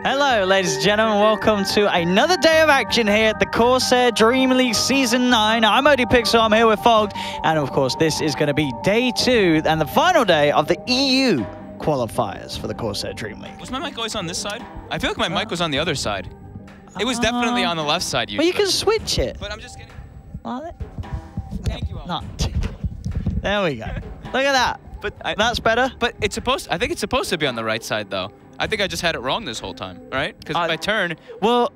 Hello, ladies and gentlemen. Welcome to another day of action here at the CORSAIR DreamLeague Season 9. I'm ODPixel, I'm here with Fogged, and of course this is going to be day 2 and the final day of the EU qualifiers for the CORSAIR DreamLeague. Was my mic always on this side? I feel like my mic was on the other side. It was definitely on the left side usually. Well, you can switch it. But I'm just kidding. Thank you all. Not. There we go. Look at that. But that's better. But it's supposed. I think it's supposed to be on the right side though. I think I just had it wrong this whole time, right? Because if I turn. Well,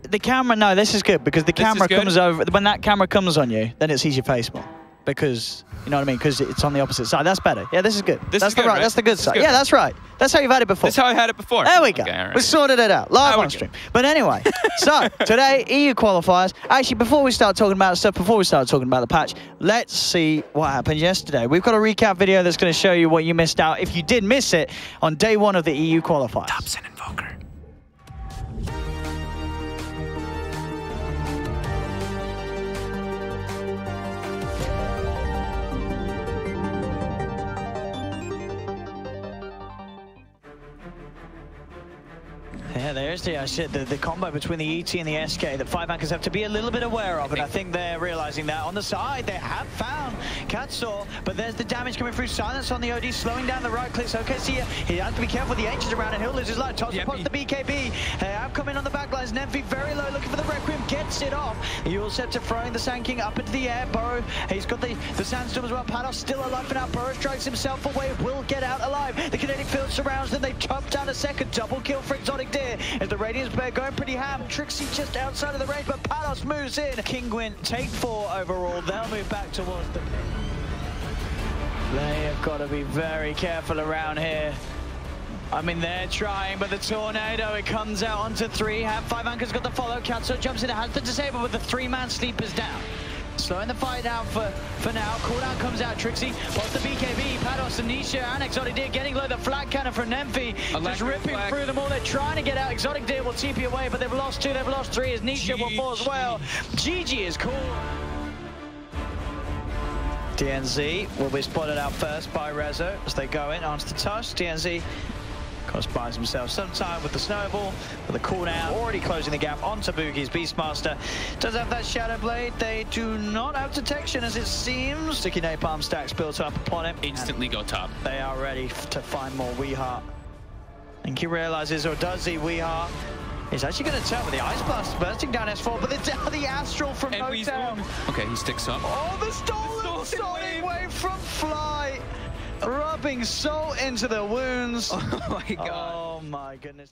the camera. No, this is good because the camera comes over. When that camera comes on you, then it sees your face more. Because you know what I mean? Because it's on the opposite side. That's better. Yeah, this is good. That's the right. That's the good side. Yeah, that's right. That's how you've had it before. That's how I had it before. There we go. Okay, right. We sorted it out live on stream. But anyway, so today EU qualifiers. Actually, before we start talking about stuff, before we start talking about the patch, let's see what happened yesterday. We've got a recap video that's going to show you what you missed out if you did miss it on day 1 of the EU qualifiers. Thompson Invoker. Yeah, there's the combo between the ET and the SK that 5 anchors have to be a little bit aware of, and I think they're realizing that. On the side, they have found CORSAIR, but there's the damage coming through. Silence on the OD, slowing down the right clicks. OKC, he has to be careful with the H's around, and he'll lose his life. Toss upon the BKB. Outcoming on the backlines. Nemfi very low, looking for the Requiem, gets it off. Eurosceptor throwing the Sand King up into the air. Burrow, he's got the Sandstorm as well. Pados still alive for now. Burrow strikes himself away, will get out alive. The kinetic field surrounds them. They chop down a second. Double kill for Exotic Deer. As the Radiance player going pretty ham. Trixie just outside of the range, but Pados moves in. Kinguin take 4 overall. They'll move back towards the pit. They have got to be very careful around here. I mean, they're trying, but the Tornado, it comes out onto 3. 5 anchors got the follow. CORSAIR jumps in, it has the disable, but the 3-man sleepers down. Slowing the fight down for now. Cooldown comes out. Trixie pops the BKB. Pados and Nisha and Exotic Deer getting low. The flat cannon from Nemfi just ripping through them all. They're trying to get out. Exotic Deer will TP away, but they've lost 2. They've lost 3 as Nisha will fall as well. GG is cool. DNZ will be spotted out first by Rezo as they go in onto the touch. DNZ buys himself some time with the snowball, with the cooldown, already closing the gap onto Boogie's Beastmaster. Does have that Shadow Blade. They do not have detection as it seems. Sticky Napalm stacks built up upon him. Instantly go top. They are ready to find more Weeheart. I think he realizes, or does he, Weeheart is actually going to turn with the Ice Blast bursting down S4, but the Astral from Motown. Okay, he sticks up. Oh, the stolen Sonic Wave from Fly. Rubbing salt into the wounds. Oh my god. Oh my goodness.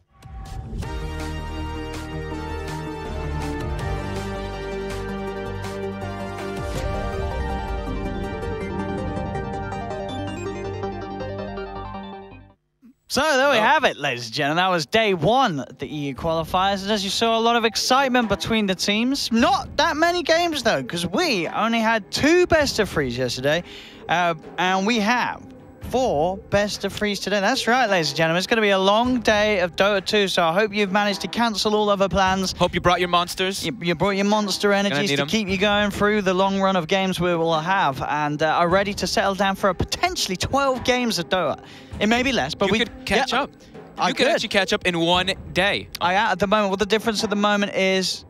So there we have it, ladies and gentlemen. That was day 1 at the EU qualifiers. And as you saw, a lot of excitement between the teams. Not that many games, though, because we only had 2 best-of-3s yesterday. And we have 4 best-of-3s today. That's right, ladies and gentlemen. It's going to be a long day of Dota 2, so I hope you've managed to cancel all other plans. Hope you brought your monsters. You brought your monster energies to keep you going through the long run of games we will have, and are ready to settle down for a potentially 12 games of Dota. It may be less, but we could catch up. You could actually catch up in 1 day. At the moment, well, the difference at the moment is...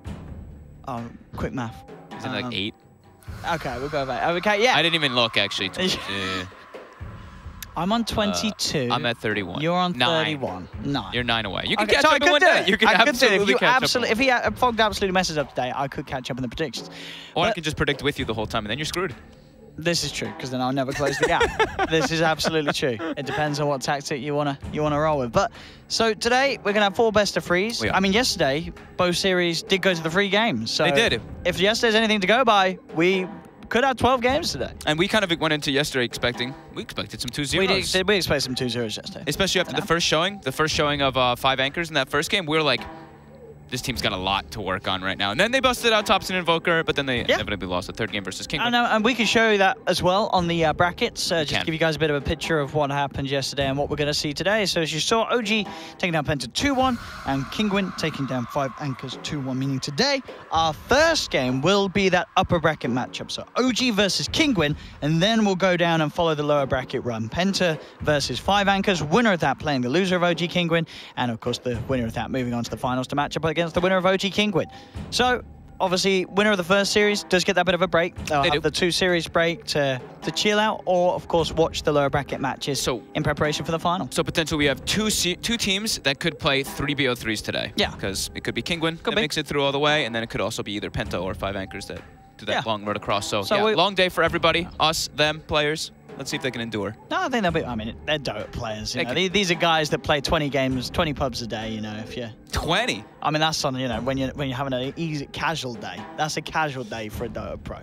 Oh, quick math. Is it like 8? Okay, we'll go back. Okay, yeah. I didn't even look, actually. I'm on 22. I'm at 31. You're on 9. 31. 9. You're 9 away. You can catch up in 1 day. You can absolutely catch up. If he Fogged absolutely messes up today, I could catch up in the predictions. Or I can just predict with you the whole time, and then you're screwed. This is true, because then I'll never close the gap. This is absolutely true. It depends on what tactic you wanna roll with. But so today we're gonna have 4 best-of-3s. I mean, yesterday both series did go to the 3 games. So they did. If yesterday's anything to go by, we could have 12 games today. And we kind of went into yesterday expecting some 2-0s. We expected some 2-0s yesterday. Especially after the first showing of 5 anchors in that first game. We were like, this team's got a lot to work on right now. And then they busted out Thompson Invoker, but then they inevitably lost the third game versus Kinguin. And we can show you that as well on the brackets, just to give you guys a bit of a picture of what happened yesterday and what we're going to see today. So as you saw, OG taking down Penta 2-1 and Kinguin taking down 5 Anchors 2-1, meaning today our first game will be that upper bracket matchup. So OG versus Kinguin, and then we'll go down and follow the lower bracket run. Penta versus 5 Anchors, winner of that playing the loser of OG Kinguin, and of course the winner of that moving on to the finals to match up against the winner of OG Kinguin. So obviously, winner of the first series does get that bit of a break. They'll have the 2 series break to chill out, or of course watch the lower bracket matches in preparation for the final. So potentially we have two teams that could play 3 BO3s today. Yeah. Because it could be Kinguin that makes it through all the way, and then it could also be either Penta or 5 Anchors that do that long road across. So yeah, long day for everybody, us, them, players. Let's see if they can endure. No, I think they'll be. I mean, they're Dota players. You know? These are guys that play 20 games, 20 pubs a day. You know, if you 20. I mean, that's on. You know, when you're having an easy casual day. That's a casual day for a Dota pro.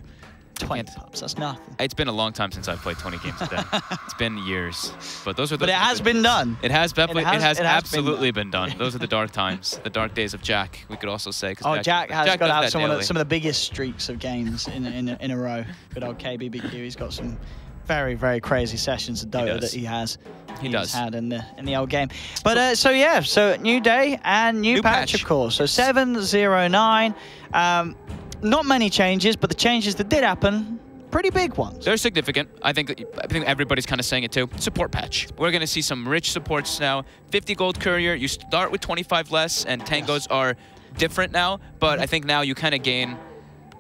20 pubs. That's nothing. It's been a long time since I've played 20 games a day. It's been years. But those are. But it has been done. It has definitely. It has absolutely been done. Those are the dark times, the dark days of Jack. We could also say. Oh, Jack has got to have some of the biggest streaks of games in a row. Good old KBBQ. He's got some very, very crazy sessions of Dota that he has had in the old game. But so new day and new patch, of course. So 7.09. Not many changes, but the changes that did happen, pretty big ones. They're significant. I think everybody's kind of saying it too. Support patch. We're going to see some rich supports now. 50 gold courier. You start with 25 less, and tangos are different now. But I think now you kind of gain.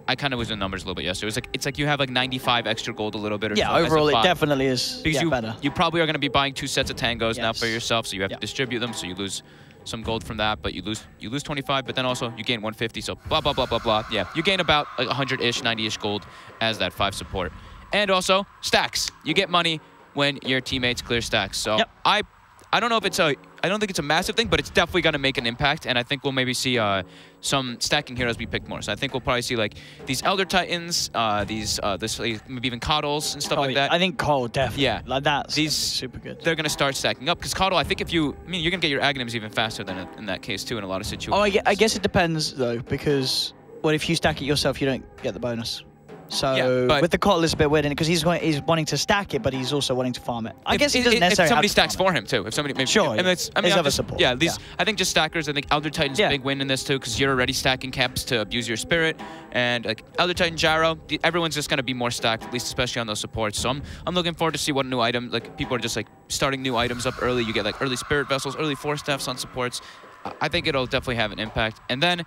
I kind of was in numbers a little bit yesterday. It's like you have like 95 extra gold a little bit. Or yeah, overall it definitely is better. You probably are going to be buying 2 sets of tangos now for yourself, so you have to distribute them, so you lose some gold from that, but you lose 25, but then also you gain 150, so blah, blah, blah, blah, blah. Yeah, you gain about like 100-ish, 90-ish gold as that 5 support. And also, stacks. You get money when your teammates clear stacks. So I don't know if I don't think it's a massive thing, but it's definitely going to make an impact, and I think we'll maybe see some stacking heroes be picked more. So I think we'll probably see like these Elder Titans, maybe even Coddles and stuff like that. I think Coddle definitely. Yeah, like that's super good. They're going to start stacking up because Coddle. I think you're going to get your Aghanims even faster than in that case too in a lot of situations. Oh, I guess it depends though, because if you stack it yourself, you don't get the bonus. So with the Coddle, it's a bit weird because he's wanting to stack it, but he's also wanting to farm it. I guess he doesn't necessarily. If somebody stacks for him too, if somebody maybe and there's other support. Yeah, I think just stackers. I think Elder Titan's a big win in this too because you're already stacking camps to abuse your spirit, and like Elder Titan Gyro, everyone's just gonna be more stacked, at least especially on those supports. So I'm looking forward to see what new item. Like people are just like starting new items up early. You get like early spirit vessels, early force staffs on supports. I think it'll definitely have an impact, and then.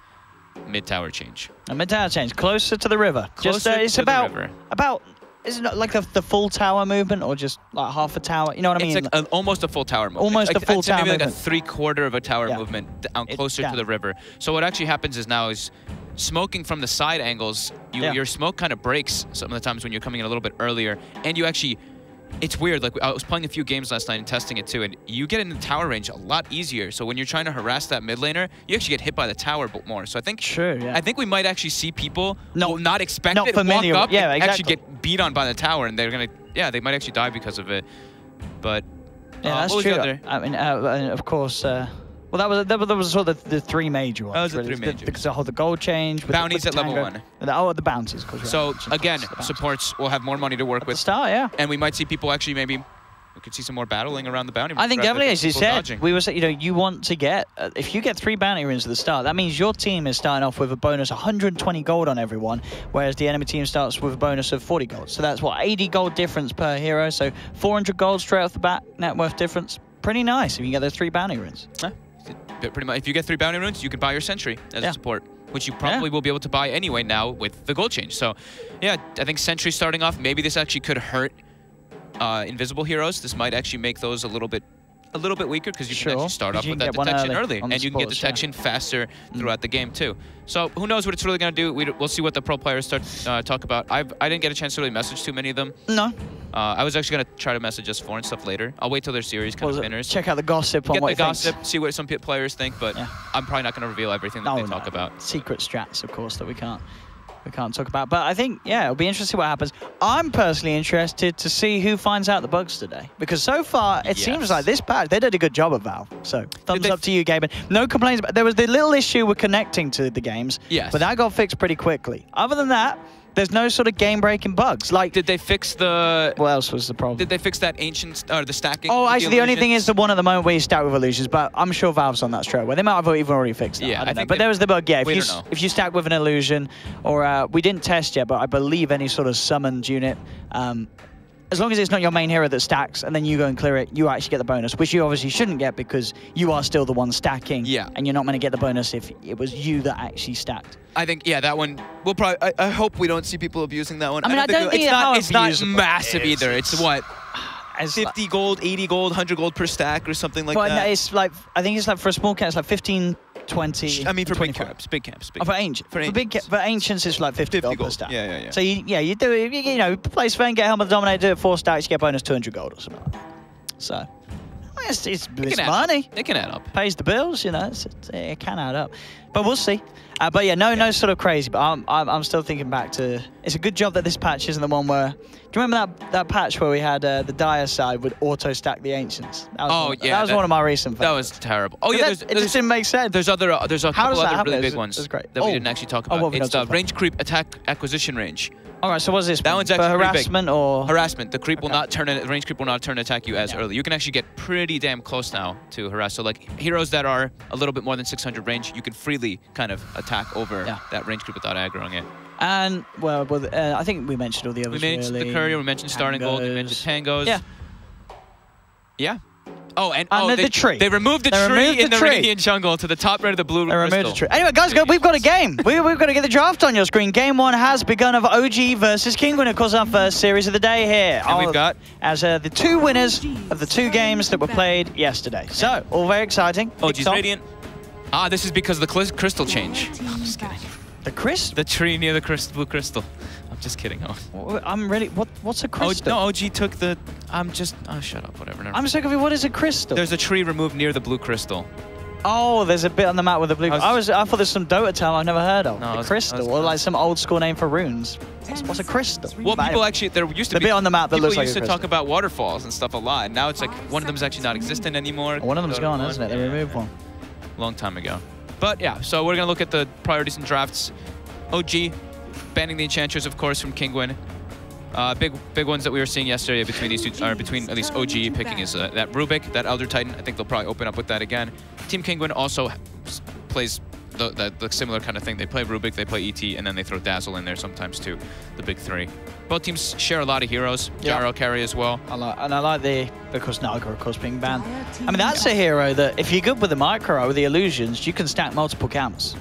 Mid-tower change. A mid-tower change, closer to the river. It's about, is it not like the full tower movement or just like half a tower? You know what I mean? It's like almost a full tower movement. Almost a full tower maybe movement. Like a 3/4 of a tower movement down closer to the river. So what actually happens is now is smoking from the side angles, your smoke kind of breaks some of the times when you're coming in a little bit earlier, and you actually. It's weird, like I was playing a few games last night and testing it too, and you get into tower range a lot easier. So when you're trying to harass that mid laner, you actually get hit by the tower more. So I think I think we might actually see people not expect it, walk up and actually get beat on by the tower, and they're gonna, they might actually die because of it. But that's true. I mean, of course. Well, that was sort of the 3 major ones. That was the 3 majors. Because of the gold change. Bounties at level 1. The bounties. Of course, so, again, supports will have more money to work with. At the start, And we might see people actually maybe... We could see some more battling around the bounty. I think definitely, as you said, we were saying, you want to get... if you get 3 bounty runes at the start, that means your team is starting off with a bonus 120 gold on everyone, whereas the enemy team starts with a bonus of 40 gold. So that's, 80 gold difference per hero. So 400 gold straight off the bat, net worth difference. Pretty nice if you get those 3 bounty runes. Pretty much, if you get 3 bounty runes, you can buy your sentry as a support, which you probably will be able to buy anyway now with the gold change. So, I think sentry starting off, maybe this actually could hurt invisible heroes. This might actually make those a little bit weaker because you can actually start off with that detection early, and you can get detection faster throughout the game too. So who knows what it's really going to do? We'll see what the pro players talk about. I didn't get a chance to really message too many of them. No. I was actually going to try to message us for and stuff later. I'll wait till their series kind of finishes. Check out the gossip on what Get the gossip, see what some players think, but I'm probably not going to reveal everything that they talk about. Secret strats, of course, that we can't we can't talk about. But I think, yeah, it'll be interesting what happens. I'm personally interested to see who finds out the bugs today. Because so far, it seems like this patch, they did a good job of Valve. So thumbs up to you, Gaben. No complaints. But there was the little issue with connecting to the games. Yes. But that got fixed pretty quickly. Other than that, there's no sort of game-breaking bugs. Like, did they fix the... What else was the problem? Did they fix that ancient... or the stacking? Oh, actually, the only thing is the one at the moment where you stack with illusions, but I'm sure Valve's on that straight away. They might have even already fixed that. Yeah, I don't know. But there was the bug, yeah. If you stack with an illusion, or we didn't test yet, but I believe any sort of summoned unit, as long as it's not your main hero that stacks and then you go and clear it, you actually get the bonus, which you obviously shouldn't get because you are still the one stacking. Yeah. And you're not going to get the bonus if it was you that actually stacked. I think, yeah, that one, we'll probably, I hope we don't see people abusing that one. I mean, I don't think it's not massive either. It's what? It's 50 like, gold, 80 gold, 100 gold per stack or something like but that. It's like, I think it's like for a small camp, it's like 15, 20. I mean, for 25. big camps. For ancients, it's like 50 gold per stack. Yeah. So you do it, you know, play Sven, get Helmet of the Dominator, do it 4 stacks, you get bonus 200 gold or something. So, it's money. It can add up. Pays the bills, you know, it can add up. But we'll see. But yeah, no sort of crazy. But I'm still thinking back to. It's a good job that this patch isn't the one where. Do you remember that patch where we had the dire side would auto stack the ancients? That was one of my recent. That was terrible. Oh yeah, it just didn't make sense. There's a couple other really big ones that we didn't actually talk about. It's the range creep attack acquisition range. All right, so what's this? That one's actually for harassment or harassment. The creep will not turn. Range creep will not turn attack you as early. You can actually get pretty damn close now to harass. So like heroes that are a little bit more than 600 range, you can freely kind of attack over that range creep without aggroing it. And well, I think we mentioned all the others. We mentioned the courier. We mentioned starting gold. We mentioned tangos. Yeah. Oh, and the tree. They removed the tree in the Radiant jungle to the top right of the blue crystal. Removed the tree. Anyway, guys, we've got a game. We've got to get the draft on your screen. Game 1 has begun of OG versus Kinguin. Of course, our first series of the day here. And we've got as the 2 winners of the 2 games that were played yesterday. So, all very exciting. OG's Radiant. Ah, this is because of the crystal change. I'm just kidding. The crystal? The tree near the blue crystal. I'm just kidding. I'm ready. What's a crystal? No, OG took the... shut up, whatever. I'm so confused. What is a crystal? There's a tree removed near the blue crystal. Oh, there's a bit on the map with the blue... I thought there's some Dota term I've never heard of. No, crystal, or like some old school name for runes. What's a crystal? Well, people actually... There used to be... The bit on the map that looks like a crystal. People used to talk about waterfalls and stuff a lot. And now it's like one of them is actually not existent anymore. One of them's gone, isn't it? They removed one. Long time ago. But yeah, so we're going to look at the priorities and drafts. OG, banning the Enchanters, of course, from Kinguin. Big ones that we were seeing yesterday between these two, or between at least OG picking is that Rubik, that Elder Titan. I think they'll probably open up with that again. Team Kinguin also plays the similar kind of thing. They play Rubik, they play ET, and then they throw Dazzle in there sometimes too, the big 3. Both teams share a lot of heroes. Gyro carry as well. I like because Naga, of course, being banned. I mean, that's a hero that, if you're good with the micro, with the illusions, you can stack multiple camps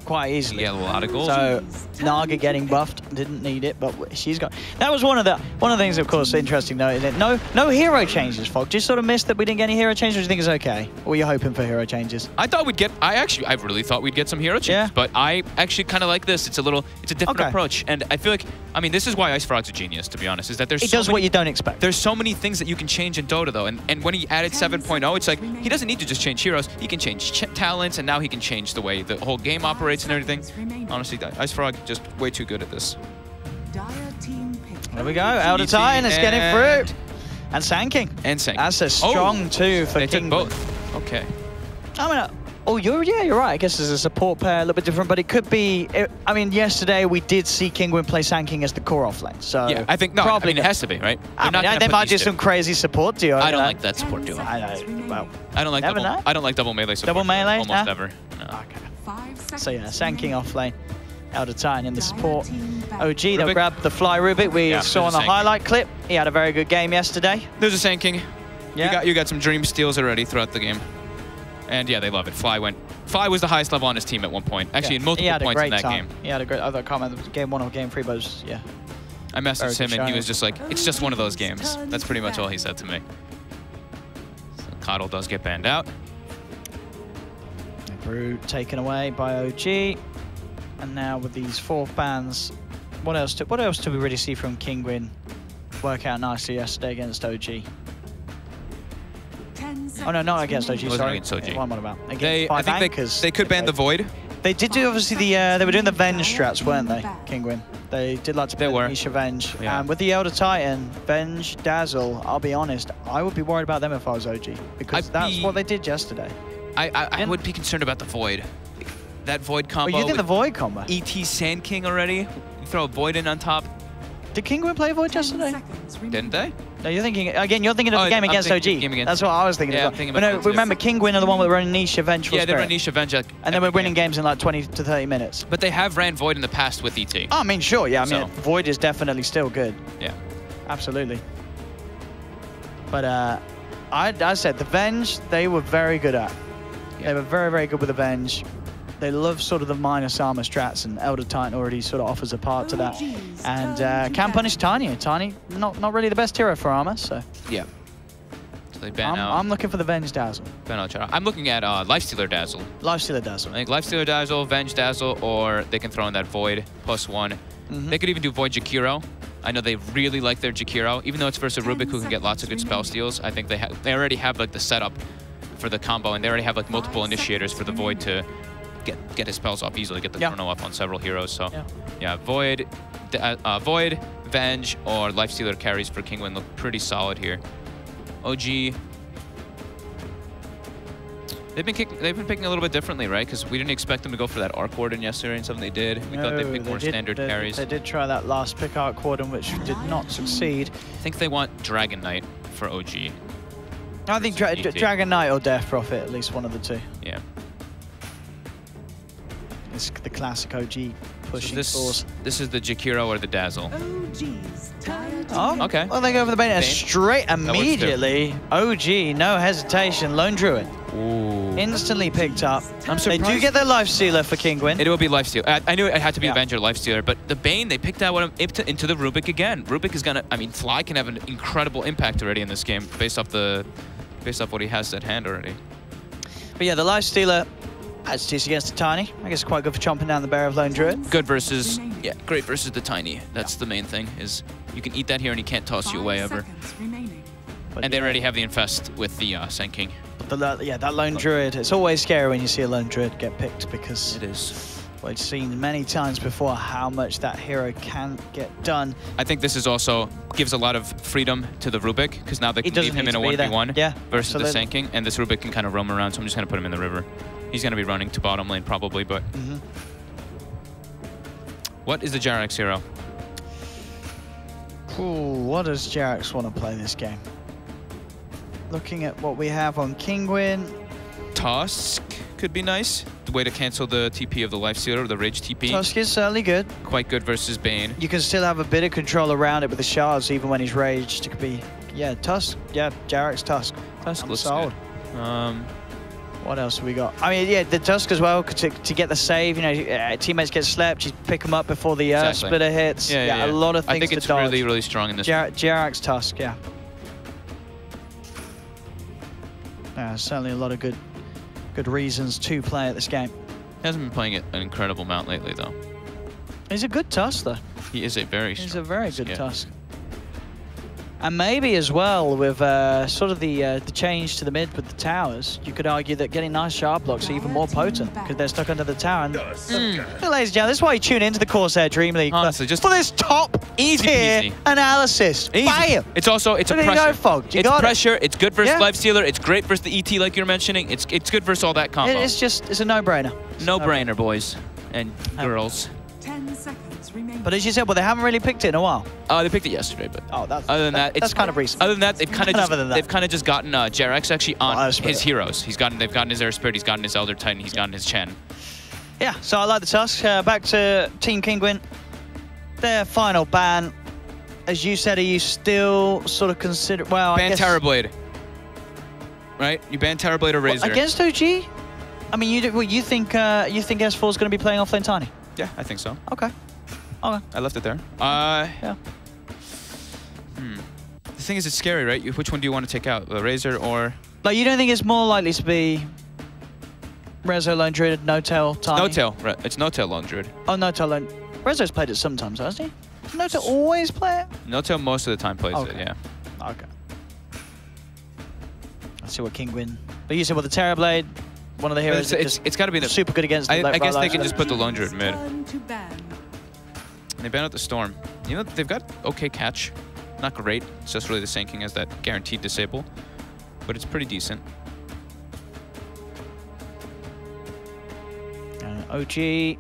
quite easily. Yeah, a lot of goals. So Naga getting buffed, didn't need it, but she's got. That was one of the things, of course, interesting though. No hero changes, Fog. Just sort of missed that we didn't get any hero changes. Or do you think it's okay? Or were you hoping for hero changes? I thought we'd get. I really thought we'd get some hero changes. But I actually kind of like this. It's a different approach, and I feel like, I mean, this is why Ice Frog's a genius, to be honest. Is that there's what you don't expect. There's so many things that you can change in Dota though, and when he added 7.0, it's like he doesn't need to just change heroes. He can change talents, and now he can change the way the whole game operates and everything. Honestly, Ice Frog just way too good at this. There we go. Elder Titan is getting through. And Sanking. That's a strong 2 for King. They took both. Okay. I mean, you're right. I guess as a support pair, a little bit different, but it could be. I mean, yesterday we did see Kinguin play Sanking as the core offlane. So yeah, I think probably it has to be, right? They might do some crazy support duo. I don't like that support duo. I know. Well, I don't like double melee support. Double melee? Almost ever. No. Okay. So yeah, Sanking offlane, Elder Titan in the support. OG, they'll grab the Fly Rubik we saw on the highlight clip. He had a very good game yesterday. There's a Sanking. Yeah. You got some dream steals already throughout the game. And yeah, they love it. Fly was the highest level on his team at one point. Actually, in multiple points in that game. He had a great, I can't remember game 1 or game 3, but yeah. I messaged him and he was just like, it's just one of those games. That's pretty much all he said to me. So Coddle does get banned out. Brew taken away by OG, and now with these 4 bans, what else do we really see from Kinguin work out nicely yesterday against OG? Oh no, not against OG. Sorry, against OG. What am I about? I think they could ban the Void. They did do obviously the they were doing the Venge strats, weren't they, Kinguin? They did like to play the niche Venge. Yeah. And with the Elder Titan, Venge, Dazzle, I'll be honest, I would be worried about them if I was OG. Because that's what they did yesterday. I would be concerned about the Void. That Void combo. Oh, you think the Void combo? ET Sand King already? You throw a Void in on top. Did Kinguin play Void yesterday? Didn't they? No, you're thinking, again, you're thinking of the game against OG. That's what I was thinking. Yeah, but no, remember, Kinguin are the one with running niche Vengeful Spirit. Yeah, they run niche Venge. And then we're winning games in like 20 to 30 minutes. But they have ran Void in the past with ET. Oh, I mean, sure, yeah. I mean, Void is definitely still good. Yeah. Absolutely. But I said the Venge, they were very good at. Yeah. They were very, very good with the Venge. They love sort of the minus armor strats, and Elder Titan already sort of offers a part to that. And can punish Tiny. Tiny, not really the best hero for armor, so. Yeah. So they ban out. I'm looking for the Venge Dazzle. Ban out. I'm looking at Lifestealer Dazzle. Lifestealer Dazzle. I think Lifestealer Dazzle, Venge Dazzle, or they can throw in that Void +1. They could even do Void Jakiro. I know they really like their Jakiro, even though it's versus Rubik who can get lots of good spell steals. I think they already have like the setup for the combo, and they already have like multiple initiators for the Void to get his spells off easily, get the chrono up on several heroes. So yeah, Void, Venge, or Lifestealer carries for Kinguin look pretty solid here. OG, they've been picking a little bit differently, right? Because we didn't expect them to go for that Arc Warden yesterday and something they did. We thought they'd pick more standard carries. They did try that last pick Arc Warden, which did not succeed. I think they want Dragon Knight for OG. I think Dragon Knight or Death Prophet, at least one of the two. Yeah. It's the classic OG pushing force. This is the Jakiro or the Dazzle. Oh, okay. Well, they go over the Bane. Straight immediately. OG, no hesitation. Lone Druid. Ooh. Instantly picked up. I'm surprised. They do get their Lifestealer for Kinguin. It will be Lifestealer. I knew it had to be Avenger Lifestealer, but the Bane, they picked out into the Rubik again. Rubik is gonna, I mean, Fly can have an incredible impact already in this game based off what he has at hand already. But yeah, the Lifestealer, as TC against the Tiny. I guess quite good for chomping down the bear of Lone Druid. Good versus, yeah, great versus the Tiny. That's the main thing, is you can eat that here and he can't toss you away ever. And they already have the Infest with the Sand King. But yeah, that Lone Druid, it's always scary when you see a Lone Druid get picked because it is. We've seen many times before how much that hero can get done. I think this is also gives a lot of freedom to the Rubik because now they can leave him in a 1v1 versus the Sand King, and this Rubik can kind of roam around, so I'm just going to put him in the river. He's going to be running to bottom lane probably, but... What is the Jarax hero? Ooh, what does Jarax want to play this game? Looking at what we have on Kinguin. Tusk could be nice. The way to cancel the TP of the Lifestealer, or the Rage TP. Tusk is certainly good. Quite good versus Bane. You can still have a bit of control around it with the shards, even when he's raged. It could be, yeah, Tusk. Yeah, Jarax Tusk. Tusk looks solid. Good. What else have we got? I mean, yeah, the Tusk as well, to get the save. You know, teammates get slept, you pick them up before the splitter hits. Yeah, a lot of things to dodge. I think it's really, really strong in this. Jarax Tusk, yeah. Yeah, certainly a lot of good reasons to play at this game. He hasn't been playing it an incredible amount lately, though. He's a good Tusk, though. He is a very strong. He's a very good Tusk. And maybe as well with sort of the change to the mid with the towers, you could argue that getting nice sharp blocks are even more potent because they're stuck under the tower. And ladies and gentlemen, this is why you tune into the CORSAIR DreamLeague. Honestly, just for this top tier analysis. Easy. Bam! It's also a pressure. It's pressure. It's good versus Lifestealer. It's great versus the ET like you're mentioning. It's good versus all that combo. It's a no-brainer. No-brainer, boys and girls. 10 seconds remaining. But as you said, well, they haven't really picked it in a while. They picked it yesterday, but other than that, it's kind of recent. Other than that, they've kind of just gotten Jarax actually on his heroes. They've gotten his Air Spirit, he's gotten his Elder Titan, he's gotten his Chen. Yeah, so I like the Tusk. Back to Team Kinguin. Their final ban. As you said, are you still sort of consider? Well, ban Terrorblade. Right? You ban Terrorblade or Razor. Against OG? I mean, you think S4 is going to be playing offlane Tiny? Yeah, I think so. Okay. I left it there. Yeah. The thing is, it's scary, right? Which one do you want to take out? The Razor or... Like, you don't think it's more likely to be Rezo, Lone Druid, No-Tail, Tiny? No-Tail. Right. It's No-Tail, Lone Druid. Oh, No-Tail, Lone... Rezo's played it sometimes, hasn't he? Does No-Tail always play it? No-Tail most of the time plays it, yeah. Okay. Let's see what Kinguin... But you said, well, the Terrorblade... one of the heroes. It's got to be the super good against. I guess they can just put the Lone Druid mid. Turn to ban. And they ban out the Storm. You know, they've got okay catch. Not great. It's just really the Sand King has that guaranteed disable. But it's pretty decent. OG.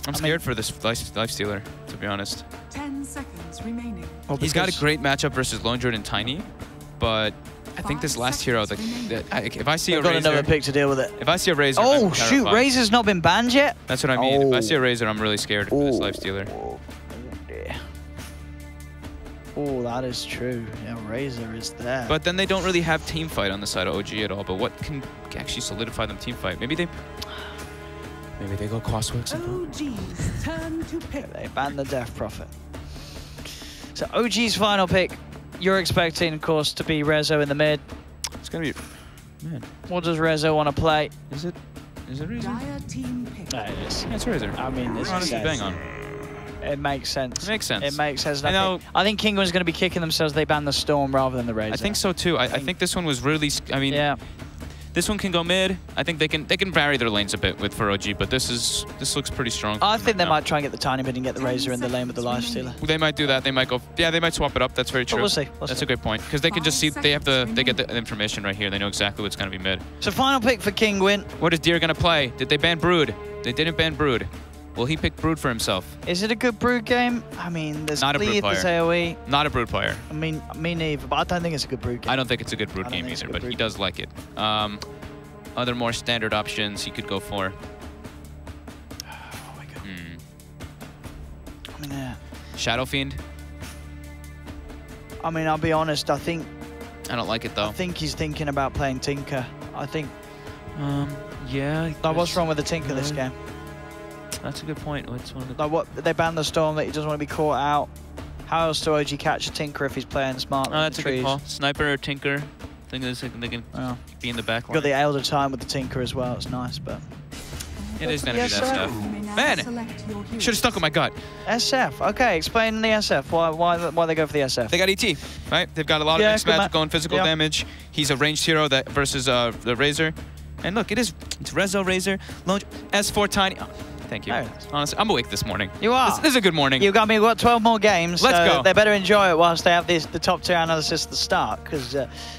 I'm scared for this Lifestealer, to be honest. 10 seconds remaining. Well, He's got a great matchup versus Lone Druid and Tiny, but I think this last hero, if I see a got Razor, another pick to deal with it. If I see a Razor, oh I'm shoot, terrified. Razor's not been banned yet. That's what I mean. If I see a Razor, I'm really scared of this Lifestealer. Oh, that is true. Yeah, Razor is there. But then they don't really have team fight on the side of OG at all. But what can actually solidify them team fight? Maybe they go Crossworks. OG's turn to pick. They banned the Death Prophet. So OG's final pick. You're expecting, of course, to be Rezo in the mid. It's gonna be. Man, what does Rezo want to play? Is it Razor? Dire team pick. It is. Yeah, it's Razor. I mean, this honestly, is bang on. It makes sense. It makes sense. It makes sense. I think Kinguin's going to be kicking themselves. They ban the Storm rather than the Razor. I think so too. I think this one was really. I mean, yeah. This one can go mid. I think they can vary their lanes a bit for OG, but this looks pretty strong. I think they might try and get the Tiny mid and get the Razor in the lane with the Lifestealer. They might do that. They might go. Yeah, they might swap it up. That's very true. But we'll see. That's a good point because they can just see. They get the information right here. They know exactly what's going to be mid. So final pick for Kinguin. What is Deer going to play? Did they ban Brood? They didn't ban Brood. Will he pick Brood for himself? Is it a good Brood game? I mean, there's Bleed, there's AoE. Not a Brood player. I mean, me neither, but I don't think it's a good Brood game. I don't think it's a good Brood game either, but he does like it. Other more standard options he could go for. Oh my god. I mean, Shadow Fiend. I mean, I'll be honest, I don't like it though. I think he's thinking about playing Tinker. I think. Yeah. What's wrong with the Tinker this game? That's a good point. What's one of the... Like what they banned the Storm that he doesn't want to be caught out. How else do OG catch a Tinker if he's playing smart? That's a good call. Sniper or Tinker. I think they can be in the back line. Got the Elder time with the Tinker as well. It's nice, but it is gonna be that stuff. Man, should have stuck with my gut. SF. Okay, explain the SF. Why they go for the SF? They got ET, right? They've got a lot of mixed magic going, physical damage. He's a ranged hero that versus the Razor. And look, it's Rezo, Razor, S4 Tiny. Oh, thank you. Honestly, I'm awake this morning. You are. This is a good morning. You've got me. We've got 12 more games. Let's go. They better enjoy it whilst they have the top tier analysis at the start, because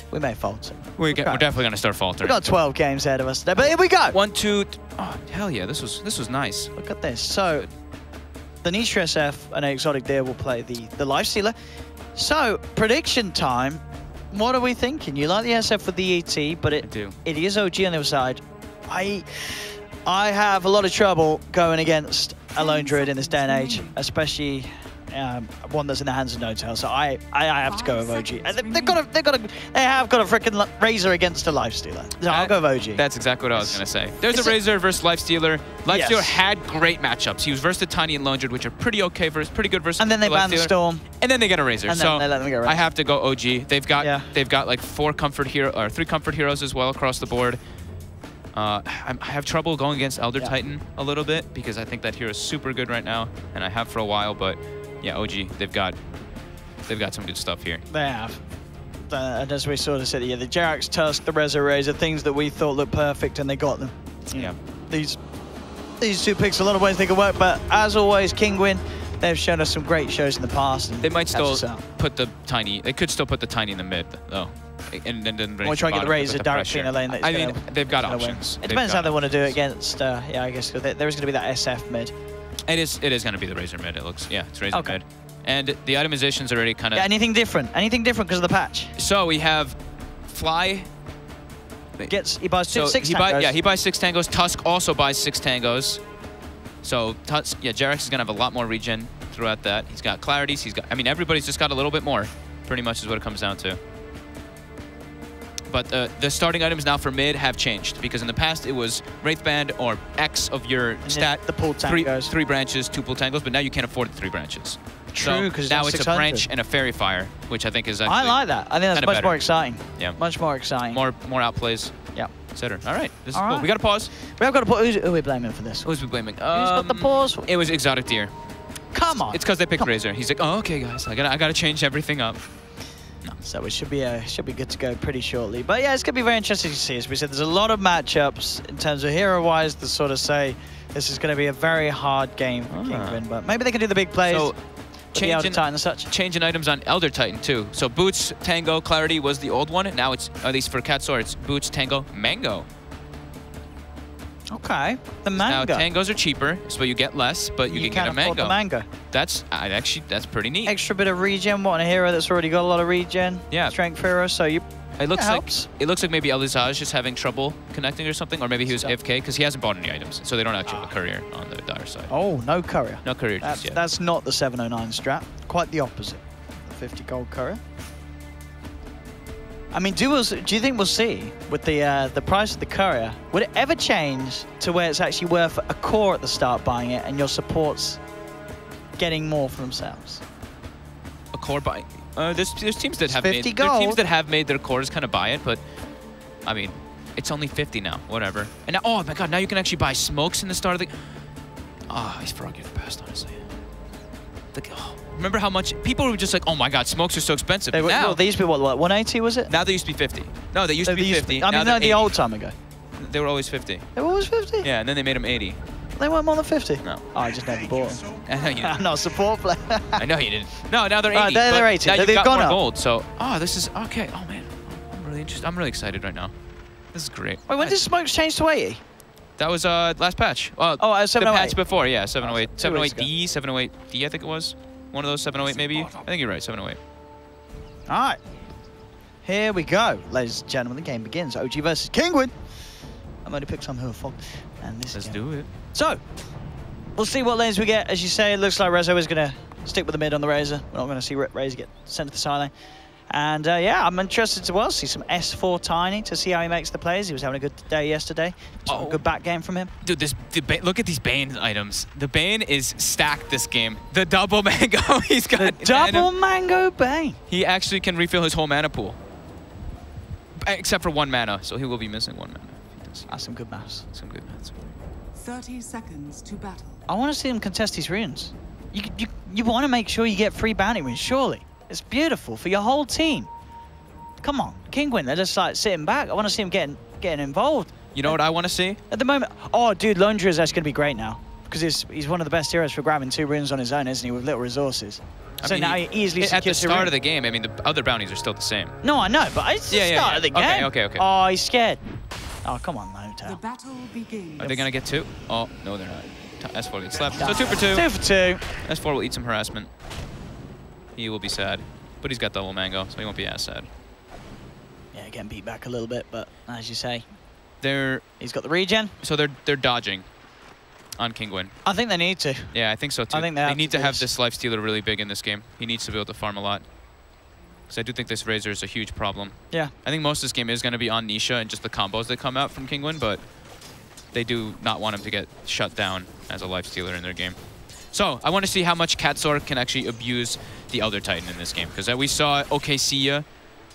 we may falter. We're definitely gonna start faltering. We've got 12 games ahead of us today, but here we go. 1, 2. Oh hell yeah! This was nice. Look at this. So the Nisha SF and Exotic Deer will play the Lifestealer. So prediction time. What are we thinking? You like the SF with the ET, but it is OG on the other side. I have a lot of trouble going against a Lone Druid in this day and age, especially one that's in the hands of No-Tail. So I have to go with OG. They have got a freaking Razor against a Lifestealer. So I'll go with OG. That's exactly what I was gonna say. There's a Razor versus Lifestealer. Lifestealer had great matchups. He was versus the Tiny and Lone Druid, which are pretty okay pretty good versus. And then they ban the Storm. And then they get a Razor. And so then they let them go Razor. I have to go OG. They've got like 3 comfort heroes as well across the board. I have trouble going against Elder Titan a little bit because I think that hero is super good right now, and I have for a while. But yeah, OG, they've got some good stuff here. They have. And as we sort of said, yeah, the Jerax Tusk, the Rezo Razor, things that we thought looked perfect, and they got them. Yeah. These 2 picks, a lot of ways they can work, but as always, Kinguin, they've shown us some great shows in the past. They might still put the Tiny. They could still put the Tiny in the mid, though. And then we're trying to get the Razor directly in a lane. I mean, they've got options. It depends how they want to do it against. Yeah, I guess there is going to be that SF mid. It is going to be the Razor mid. It looks. Yeah, it's Razor mid. And the itemization's already kind of. Yeah, anything different? Anything different because of the patch? So we have Fly. He buys 6 tangos. Yeah, he buys 6 tangos. Tusk also buys 6 tangos. So Tusk, yeah, Jerax is going to have a lot more regen throughout that. He's got clarities. I mean, everybody's just got a little bit more. Pretty much is what it comes down to. But the starting items now for mid have changed because in the past it was Wraithband or X of your stat. The pull tangos. 3 branches, 2 pull tangos, but now you can't afford the 3 branches. True, because now it's a branch and a Fairy Fire, which I think is actually. I like that. I think that's much more exciting. Yeah. Much more exciting. More outplays. Yeah. Etc. All right. This is cool. We got to pause. We have got to pause. Who are we blaming for this? Who's we blaming? Who's got the pause? It was Exotic Deer. Come on. It's because they picked Razor. He's like, oh, okay, guys. I gotta change everything up. No, So it should be good to go pretty shortly. But yeah, it's going to be very interesting to see. As we said, there's a lot of matchups in terms of hero-wise to sort of say this is going to be a very hard game for Kinguin. But maybe they can do the big plays. So the Elder Titan and such. Changing items on Elder Titan too. So Boots, Tango, Clarity was the old one. Now it's, at least for CORSAIR, it's Boots, Tango, Mango. Okay, the Mango. Now Tangos are cheaper, so you get less, but you can get a Mango. The Mango. That's that's pretty neat. Extra bit of regen. What, a hero that's already got a lot of regen? Yeah. Strength hero. So you. It looks like maybe Elizaj is just having trouble connecting or something, or maybe he was AFK because he hasn't bought any items, so they don't actually have a courier on the dire side. Oh, no courier. No courier just yet. That's not the 709 strat. Quite the opposite. The 50 gold courier. I mean, do you think we'll see with the price of the courier? Would it ever change to where it's actually worth a core at the start buying it, and your supports getting more for themselves? A core buy. There's teams that have 50 made gold. teams that have made their cores kind of buy it, but I mean, it's only 50 now. Whatever. And now, oh my God, now you can actually buy smokes in the start of the. Ah, he's froggy the best, honestly. Remember how much people were just like, oh my God, smokes are so expensive. They were, now they used to be what, 180 was it? Now they used to be 50. No, they used to be 50. I mean, no, the old time ago. They were always 50. They were always 50? Yeah, and then they made them 80. They weren't more than 50? No. Oh, I just never bought them. I know you didn't. I'm not a support player. I know you didn't. No, now they're 80. They're 80. Now you've They've got gone more up. gold. So, oh, this is okay. Oh man, I'm really interested. I'm really excited right now. This is great. Wait, when did smokes change to 80? That was last patch. Oh, the 708. patch before, yeah, 708, 708D, 708D, I think it was. One of those 708 maybe. I think you're right, 708. All right. Here we go, ladies and gentlemen. The game begins. OG versus Kinguin. I'm going to pick some who are fogged. And this Let's do it. So, we'll see what lanes we get. As you say, it looks like Rezo is going to stick with the mid on the Razor. We're not going to see Razor get sent to the side lane. And yeah, I'm interested to see some S4 Tiny to see how he makes the plays. He was having a good day yesterday. A good back game from him. Dude, look at these Bane items. The Bane is stacked this game. The double Mango, he's got the double Mango Bane. He actually can refill his whole mana pool. Except for 1 mana, so he will be missing 1 mana. That's some good maths. Some good maths. 30 seconds to battle. I want to see him contest these runes. You want to make sure you get free bounty runes, surely. It's beautiful for your whole team. Come on, Kinguin, they're just like sitting back. I want to see him getting involved. You know what I want to see? At the moment, oh, dude, Lone Druid is actually going to be great now. Because he's one of the best heroes for grabbing 2 runes on his own, isn't he, with little resources. I so mean, now he easily secures at the start rune. of the game, I mean, the other bounties are still the same. No, I know, but it's the start of the game. Okay. Oh, he's scared. Oh, come on, Motel. The battle begins. Are they going to get 2? Oh, no, they're not. S4 gets slapped. So 2 for 2. 2 for 2. S4 will eat some harassment. He will be sad. But he's got double Mango, so he won't be as sad. Yeah, getting beat back a little bit, but as you say, he's got the regen. So they're dodging on Kinguin. I think they need to. Yeah, I think so too. I think they need to have this lifestealer really big in this game. He needs to be able to farm a lot. Because I do think this Razor is a huge problem. Yeah. I think most of this game is going to be on Nisha and just the combos that come out from Kinguin, but they do not want him to get shut down as a lifestealer in their game. So, I want to see how much CORSAIR can actually abuse the Elder Titan in this game. Because we saw OKC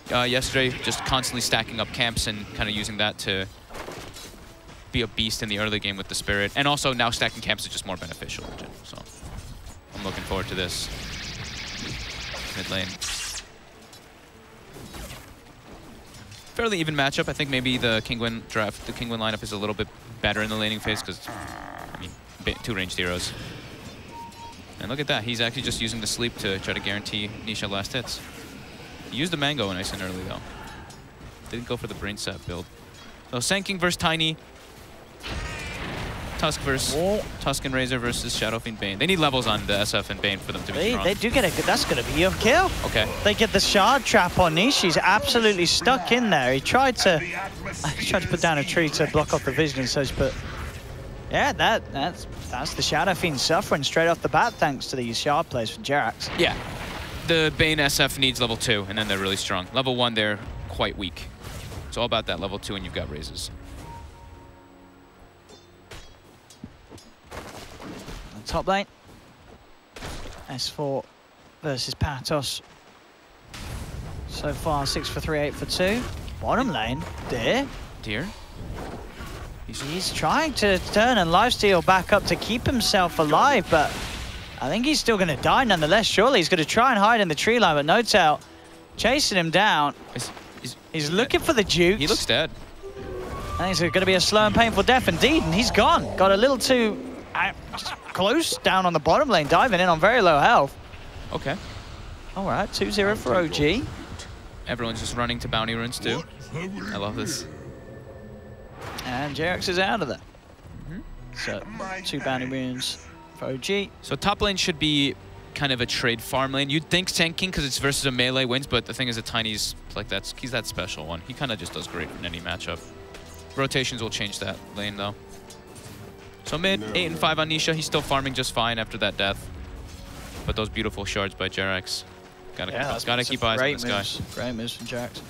yesterday just constantly stacking up camps and kind of using that to be a beast in the early game with the Spirit. And also now stacking camps is just more beneficial in general. So, I'm looking forward to this. Mid lane. Fairly even matchup. I think maybe the Kinguin lineup is a little bit better in the laning phase because, I mean, 2 ranged heroes. And look at that. He's actually just using the sleep to try to guarantee Nisha last hits. He used the Mango nice and early, though. Didn't go for the brain set build. So Sanking versus Tiny. Tusk versus Tusk and Razor versus Shadow Fiend Bane. They need levels on the SF and Bane for them to be strong. They do get a good, that's going to be a kill. Okay. They get the shard trap on Nish. He's absolutely stuck in there. He tried to put down a tree to block off the vision and such, but yeah, that's the Shadow Fiend suffering straight off the bat thanks to these shard plays from Jerax. Yeah. The Bane SF needs level 2, and then they're really strong. Level 1, they're quite weak. It's all about that level 2, and you've got raises. Top lane, S4 versus Patos. So far, 6 for 3, 8 for 2. Bottom lane, Deer. He's trying to turn and lifesteal back up to keep himself alive, but I think he's still going to die nonetheless. Surely he's going to try and hide in the tree line, but no tell. chasing him down. He's looking for the jukes. He looks dead. I think it's going to be a slow and painful death indeed, and he's gone. Got a little too close down on the bottom lane, diving in on very low health. Okay. All right, 2-0 for OG. Everyone's just running to bounty runes too. I love this. And JerAx is out of there. So 2 bounty runes for OG. So top lane should be kind of a trade farm lane. You'd think tanking because it's versus a melee wins, but the thing is that Tiny's like he's that special one. He kind of just does great in any matchup. Rotations will change that lane though. So mid, 8 and 5 on Nisha. He's still farming just fine after that death. But those beautiful shards by JerAx. Gotta keep eyes on this guy. Great moves from JerAx.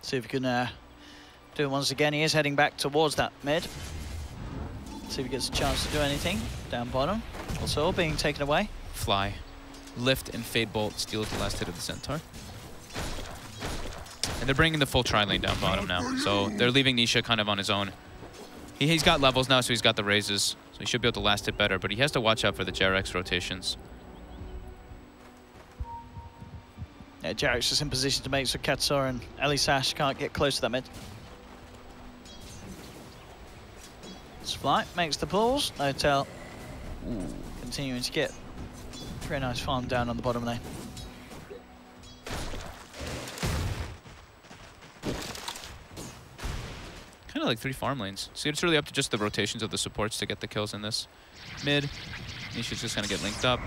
See if we can do it once again. He is heading back towards that mid. See if he gets a chance to do anything. Down bottom. Also being taken away. Fly. Lift and Fade Bolt steals the last hit of the Centaur. And they're bringing the full tri-lane down bottom now. So they're leaving Nisha kind of on his own. He's got levels now, so he's got the raises. So he should be able to last it better, but he has to watch out for the JerAx rotations. Yeah, JerAx is in position to make so CORSAIR and Elisash can't get close to that mid. Flight makes the pulls. No tell. Continuing to get very nice farm down on the bottom lane. Kind of like 3 farm lanes. So it's really up to just the rotations of the supports to get the kills in this. Mid, Nisha's just going to get linked up.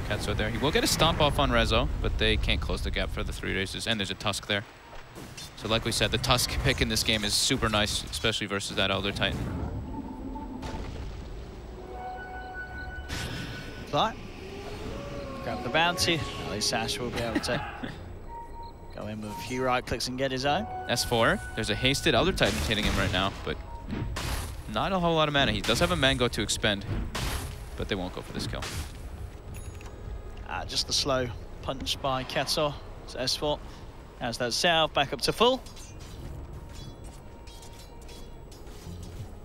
CORSAIR there. He will get a stomp off on Rezo, but they can't close the gap for the 3 races. And there's a Tusk there. So like we said, the Tusk pick in this game is super nice, especially versus that Elder Titan. Fly. Grab the bounty. Elisash will be able to go in with a few right clicks and get his own. S4. There's a hasted Elder Titan hitting him right now, but not a whole lot of mana. He does have a mango to expend, but they won't go for this kill. Just the slow punch by CORSAIR. So S4 has that south back up to full.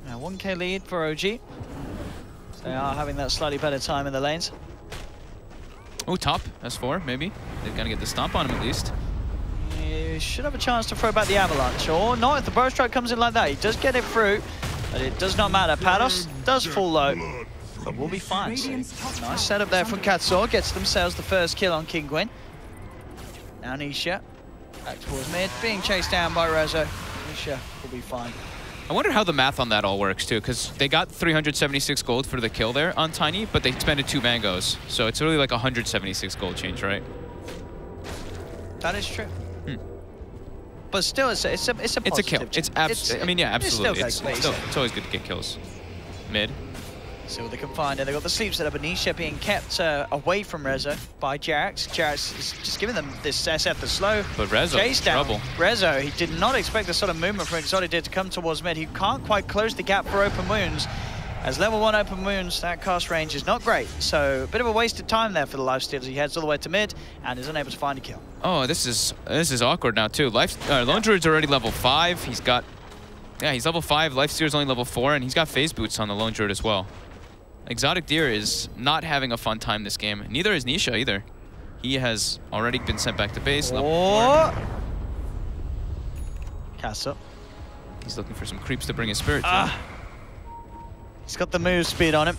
Now 1k lead for OG. So they are having that slightly better time in the lanes. Oh, top S4 maybe. They're gonna get the stomp on him at least. He should have a chance to throw back the avalanche, or not if the burst strike comes in like that. He does get it through, but it does not matter. Pados does fall low, but we'll be fine. So, nice setup there from CORSAIR. Gets themselves the first kill on Kinguin. Now Nisha back towards mid, being chased down by Rezo. Nisha will be fine. I wonder how the math on that all works too, because they got 376 gold for the kill there on Tiny, but they expended 2 mangoes. So it's really like 176 gold change, right? That is true. But still, it's a positive. It's a kill. I mean, yeah, absolutely. It's always good to get kills. Mid. See what they can find. And they got the sleep set up. Nisha being kept away from Rezo by JerAx. JerAx is just giving them this SF, the slow but Rezo, chase down. Trouble. Rezo, he did not expect the sort of movement from Exotic to come towards mid. He can't quite close the gap for open wounds. As level 1 open wounds, that cast range is not great. So a bit of a wasted time there for the lifesteal as he heads all the way to mid and is unable to find a kill. Oh, this is awkward now too. Lone Druid's already level 5. He's level 5. Lifesteal's only level 4, and he's got phase boots on the Lone Druid as well. Exotic Deer is not having a fun time this game. Neither is Nisha either. He has already been sent back to base. Level 4. CORSAIR. He's looking for some creeps to bring his spirit to. He's got the move speed on him.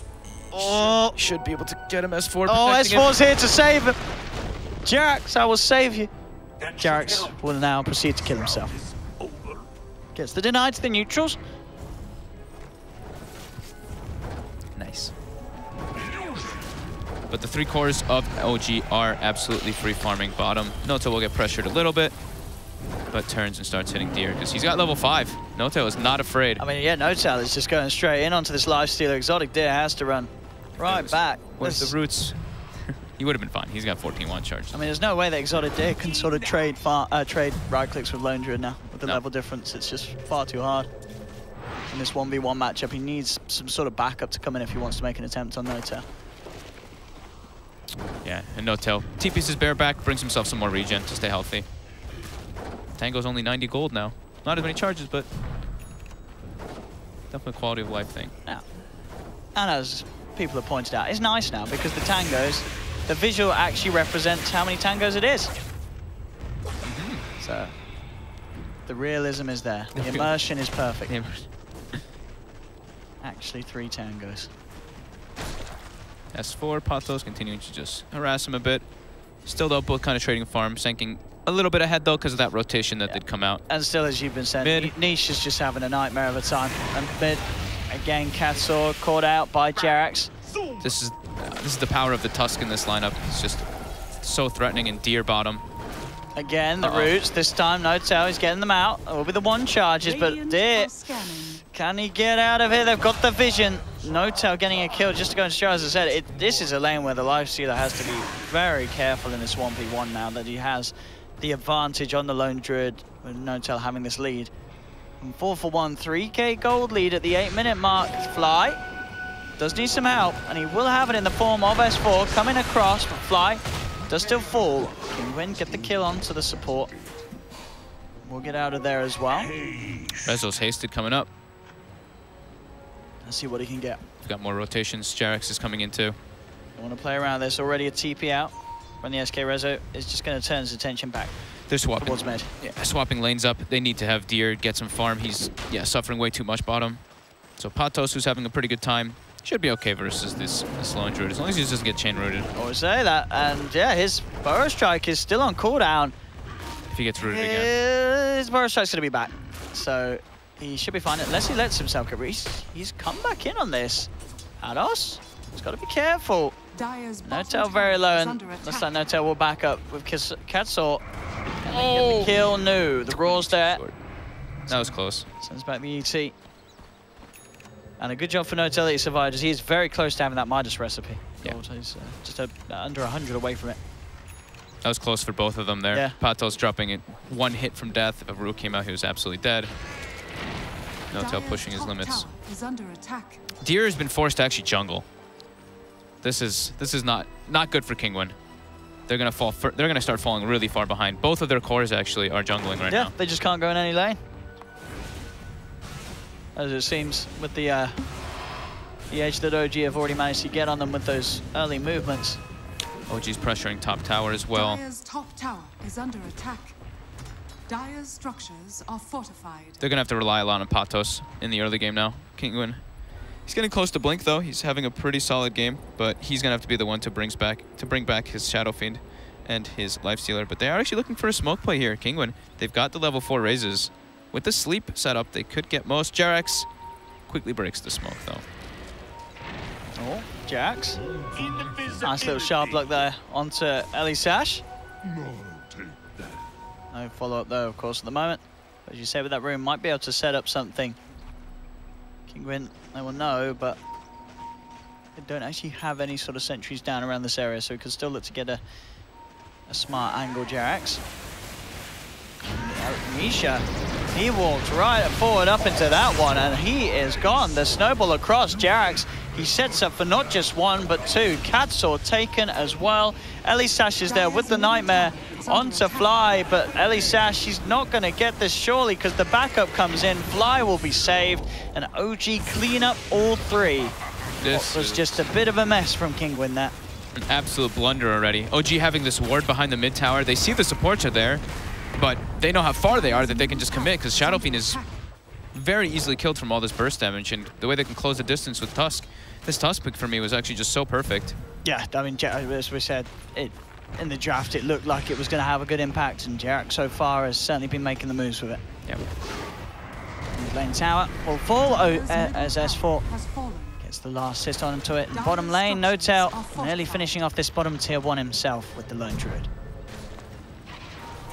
Oh, should be able to get him S4. Oh, S4's here to save him. JerAx, I will save you. JerAx will now proceed to kill himself. Gets the deny to the neutrals. Nice. But the 3 cores of OG are absolutely free farming bottom. Noto will get pressured a little bit, but turns and starts hitting Deer because he's got level 5. Noto is not afraid. I mean, yeah, Noto is just going straight in onto this lifestealer. Exotic Deer has to run right back. Where's the roots? He would have been fine. He's got 14 one charge. I mean, there's no way that Exotic Deer can sort of trade right clicks with Lone Druid now. With the level difference, it's just far too hard. In this 1v1 matchup, he needs some sort of backup to come in if he wants to make an attempt on Noto. Yeah, and Noto TP's his bareback, brings himself some more regen to stay healthy. Tango's only 90 gold now. Not as many charges, but definitely a quality of life thing. Yeah. And as people have pointed out, it's nice now because the tangos, the visual actually represents how many tangos it is. So the realism is there. The immersion is perfect. Actually 3 tangos. S4, Patos continuing to just harass him a bit. Still though, both kind of trading farm, sinking a little bit ahead though because of that rotation that did come out. And still, as you've been saying, Niche is just having a nightmare of a time. And mid, again, CORSAIR caught out by Jerax. This is the power of the Tusk in this lineup. It's just so threatening and deer bottom. Again, the roots. This time, Notel is getting them out. It will be the 1 charges, but Deer, can he get out of here? They've got the vision. Notel getting a kill just to go and show, as I said, this is a lane where the Lifestealer has to be very careful in this 1v1 now that he has the advantage on the Lone Druid with Notel having this lead. And 4 for 1, 3k gold lead at the 8-minute mark. Fly does need some help, and he will have it in the form of S4 coming across, but Fly does still fall. Kinguin get the kill onto the support. We'll get out of there as well. Rezo's hasted coming up. Let's see what he can get. We've got more rotations. Jerax is coming in too. I want to play around. There's already a TP out. When the SK Rezo is just going to turn his attention back. They're swapping. Towards mid. Yeah, swapping lanes up. They need to have Deer get some farm. He's suffering way too much bottom. So Patos, who's having a pretty good time, should be okay versus this Lone Druid, as long as he doesn't get chain rooted. I would say that, and yeah, his Burrow Strike is still on cooldown. If he gets rooted again. His Burrow Strike's going to be back, so he should be fine, unless he lets himself get he's come back in on this. Ados, he's got to be careful. Notel very low, and looks like Notel will back up with CORSAIR. And get the kill, no. The Raw's there. That was close. Sends back the ET. And a good job for Notel that he survived, as he is very close to having that Midas recipe. Yeah. He's just under 100 away from it. That was close for both of them there. Yeah. Patos dropping it 1 hit from death. If Aru came out, he was absolutely dead. Notel pushing his limits. Deer has been forced to actually jungle. This is not good for Kinguin. They're gonna fall. They're gonna start falling really far behind. Both of their cores actually are jungling right now. Yeah, they just can't go in any lane. As it seems with the edge that OG have already managed to get on them with those early movements. OG's pressuring top tower as well. Dire's top tower is under attack. Dire's structures are fortified. They're gonna have to rely a lot on Patos in the early game now. Kinguin. He's getting close to Blink though. He's having a pretty solid game, but he's gonna have to be the one to bring back his Shadow Fiend and his Lifestealer. But they are actually looking for a smoke play here. Kinguin. They've got the level 4 raises. With the sleep setup, they could get most. Jerax quickly breaks the smoke though. Oh, Jerax. Nice little sharp look there onto Ellie Sash. No follow-up though, of course, at the moment. As you say, with that room, might be able to set up something. Kinguin, they will know, but they don't actually have any sort of sentries down around this area, so we could still look to get a smart angle. Jerax. Misha, he walked right forward up into that one, and he is gone. The snowball across Jerax. He sets up for not just 1, but 2. CORSAIR taken as well. Ellie Sash is there with the Nightmare onto Fly, but Ellie Sash, she's not going to get this surely because the backup comes in. Fly will be saved, and OG clean up all 3. This was just a bit of a mess from Kinguin there. An absolute blunder already. OG having this ward behind the mid tower. They see the supports are there, but they know how far they are that they can just commit because Shadow Fiend is very easily killed from all this burst damage, and the way they can close the distance with Tusk. This Tusk pick for me was actually just so perfect. Yeah, I mean, as we said, in the draft, it looked like it was going to have a good impact, and Jerax so far has certainly been making the moves with it. Yep. Lane tower will fall as S4 gets the last assist onto it. Bottom lane, Notel nearly finishing off this bottom tier 1 himself with the Lone Druid.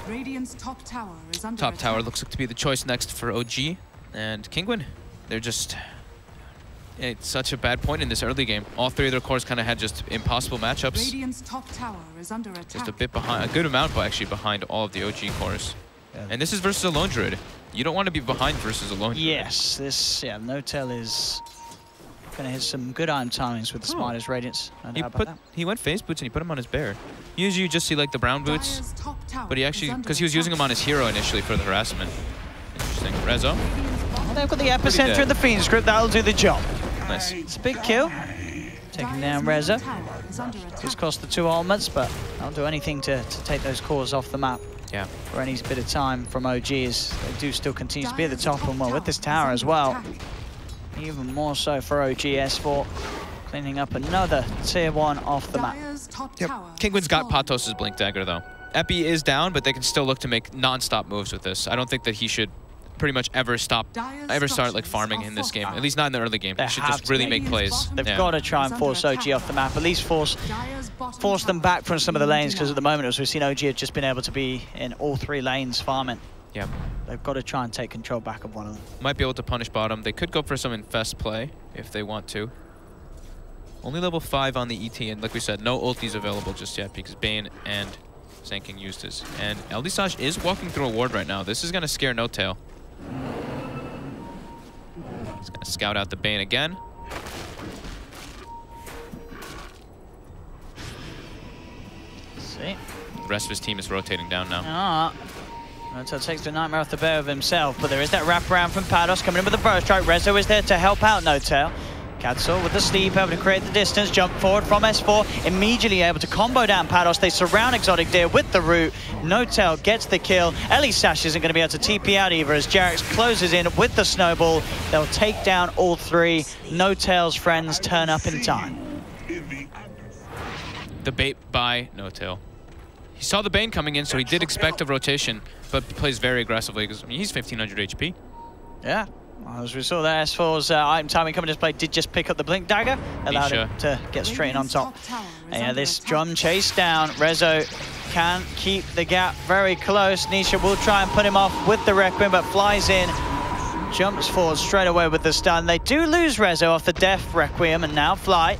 Radiant's top tower is under Top tower attack. looks like to be the choice next for OG and Kinguin. They're just... It's such a bad point in this early game. All 3 of their cores kind of had just impossible matchups. Radiant's top tower is under attack. Just a bit behind, a good amount actually behind all of the OG cores. Yeah. And this is versus a Lone Druid. You don't want to be behind versus a Lone Druid. Yes, this, Notel is going to hit some good iron timings with the Spider's Radiance. He went phase boots and he put him on his bear. Usually you just see like the brown boots, but he actually, because he was using them on his hero initially for the harassment. Interesting. Rezo. They've got the epicenter of the Fiend script, that'll do the job. Nice. It's a big kill. Taking down Rezo. Just cost the 2 ultimates, but that'll do anything to take those cores off the map. Yeah. For any bit of time from OG, as they do still continue to be at the top, and well, with this tower as well. Even more so for OG. S4 cleaning up another tier 1 off the map. Yep. Kinguin's got Patos's Blink Dagger though. Epi is down, but they can still look to make non-stop moves with this. I don't think that he should pretty much ever start like farming in this game. At least not in the early game. He should just really make plays. They've got to try and force OG off the map. At least force them back from some of the lanes, because at the moment, as we've seen, OG have just been able to be in all 3 lanes farming. Yeah. They've got to try and take control back of one of them. Might be able to punish bottom. They could go for some infest play if they want to. Only level 5 on the ET, and like we said, no ultis available just yet because Bane and Zanking used his. And Eldisage is walking through a ward right now. This is going to scare No Tail. He's going to scout out the Bane again. See. The rest of his team is rotating down now. Notel takes the nightmare off the bear of himself, but there is that wraparound from Pados coming in with the burst strike. Rezo is there to help out Notel. Cadsor with the sleep, able to create the distance, jump forward from S4, immediately able to combo down Pados. They surround Exotic Deer with the root. Notel gets the kill. Sash isn't going to be able to TP out either as Jarex closes in with the snowball. They'll take down all 3. Notel's friends turn up in time. The bait by No-Tail. He saw the Bane coming in, so he did expect a rotation, but plays very aggressively because I mean, he's 1500 HP. Yeah. Well, as we saw there, S4's item timing coming into play did just pick up the Blink Dagger, allowed him to get straight in on top. And yeah, this drum chase down. Rezo can keep the gap very close. Nisha will try and put him off with the Requiem, but flies in, jumps forward straight away with the stun. They do lose Rezo off the Death Requiem, and now Fly.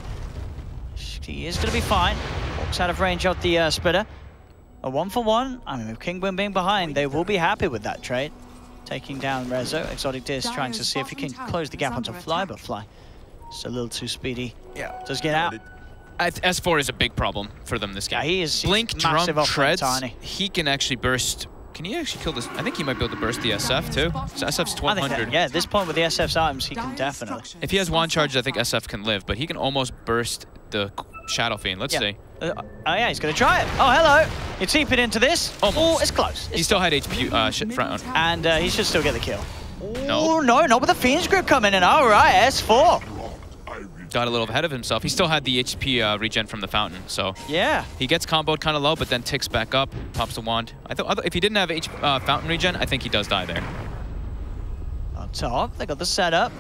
He is going to be fine. Walks out of range of the splitter. A 1-for-1. I mean, with Kinguin being behind, they will be happy with that trade. Taking down Rezo. Exotic Deer trying to see if he can close the gap onto Fly, but Fly just a little too speedy. Yeah, does get out. S4 is a big problem for them this game. Yeah, he is. Blink, drum, treads. Tiny. He can actually burst. Can he actually kill this? I think he might be able to burst the SF too. So SF's 1200. Yeah, at this point with the SF's items, he can definitely. If he has 1 charge, I think SF can live, but he can almost burst the Shadow Fiend. Let's see. Oh yeah, he's going to try it. Oh, hello. You TP'd into this. Almost. Oh, it's close. He still had HP front on. And he should still get the kill. No. Oh, no, not with the Fiend's Grip coming in. All right, S4. Got a little ahead of himself. He still had the HP regen from the fountain, so yeah, he gets comboed kind of low, but then ticks back up, pops the wand. I thought if he didn't have fountain regen, I think he does die there. On top, they got the setup.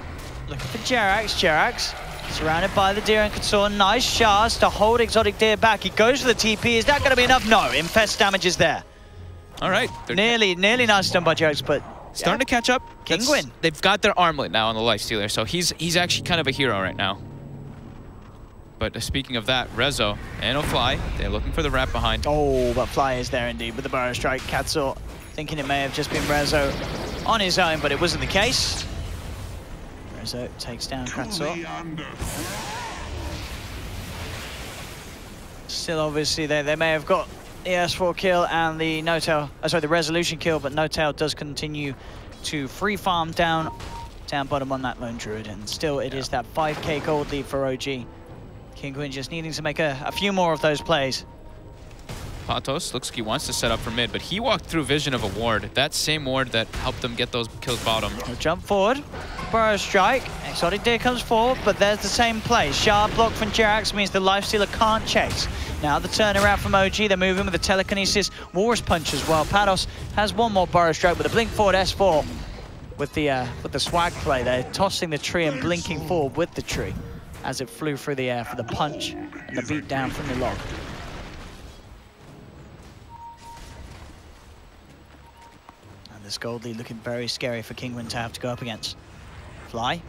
Looking for Jerax. Jerax surrounded by the Deer and Consort. Nice shards to hold Exotic Deer back. He goes for the TP. Is that going to be enough? No. Infest damage is there. All right. Nearly nice done by Jerax, but starting to catch up. Kinguin. They've got their armlet now on the Lifestealer, so he's actually kind of a hero right now. But speaking of that, Rezo and Fly, they're looking for the wrap behind. Oh, but Fly is there indeed with the Burrow Strike. Cadsor thinking it may have just been Rezo on his own, but it wasn't the case. Rezo takes down Cadsor. Still, obviously, they may have got the S4 kill and the the resolution kill, but No-Tail does continue to free farm down bottom on that Lone Druid, and still it is that 5k gold lead for OG. Kinguin just needing to make a few more of those plays. Patos looks like he wants to set up for mid, but he walked through vision of a ward. That same ward that helped them get those kills bottom. He'll jump forward. Burrow Strike. Exotic Deer comes forward, but there's the same play. Shard block from Jerax means the Lifestealer can't chase. Now the turnaround from OG. They're moving with the Telekinesis Walrus Punch as well. Pados has one more Burrow Strike with a blink forward S4 with the swag play. They're tossing the tree and blinking forward with the tree as it flew through the air for the punch and the beat down from the log. And this gold lead looking very scary for Kinguin to have to go up against. Fly.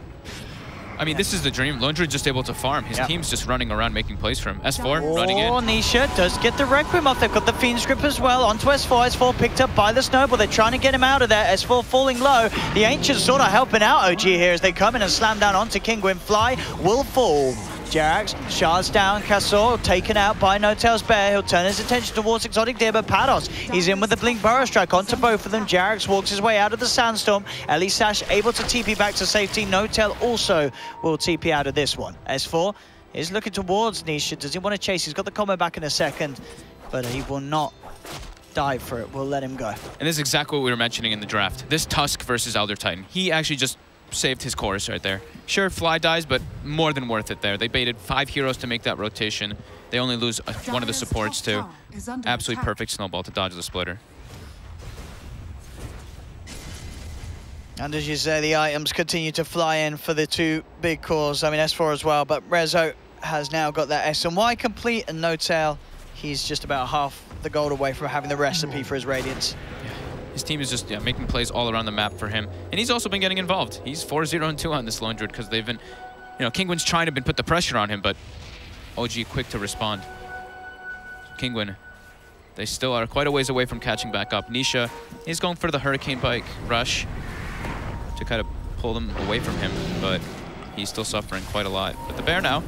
I mean, this is the dream. Lone Druid just able to farm. His team's just running around making plays for him. S4 running in. Nisha does get the Requiem off. They've got the Fiend's Grip as well onto S4. S4 picked up by the Snowball. They're trying to get him out of there. S4 falling low. The Ancients sort of helping out OG here as they come in and slam down onto Kinguin. Fly will fall. Jerax shards down. Cassor taken out by No-Tail's Bear. He'll turn his attention towards Exotic Deer, but Pados, he's in with the Blink Burrow Strike onto both of them. Jerax walks his way out of the Sandstorm. Sash able to TP back to safety. No-Tail also will TP out of this one. S4 is looking towards Nisha. Does he want to chase? He's got the combo back in a second, but he will not dive for it. We'll let him go. And this is exactly what we were mentioning in the draft. This Tusk versus Elder Titan. He actually just saved his chorus right there. Sure, Fly dies, but more than worth it there. They baited 5 heroes to make that rotation. They only lose one of the supports too. Absolutely perfect snowball to dodge the splitter. And as you say, the items continue to fly in for the 2 big cores. I mean, S4 as well, but Rezo has now got that S and Y complete, and No Tail, he's just about half the gold away from having the recipe for his Radiance. Yeah. His team is just making plays all around the map for him. And he's also been getting involved. He's 4-0-2 on this Lone Druid because they've been, Kinguin's trying to put the pressure on him, but OG quick to respond. Kinguin, they still are quite a ways away from catching back up. Nisha is going for the Hurricane Bike rush to kind of pull them away from him, but he's still suffering quite a lot. But the Bear now,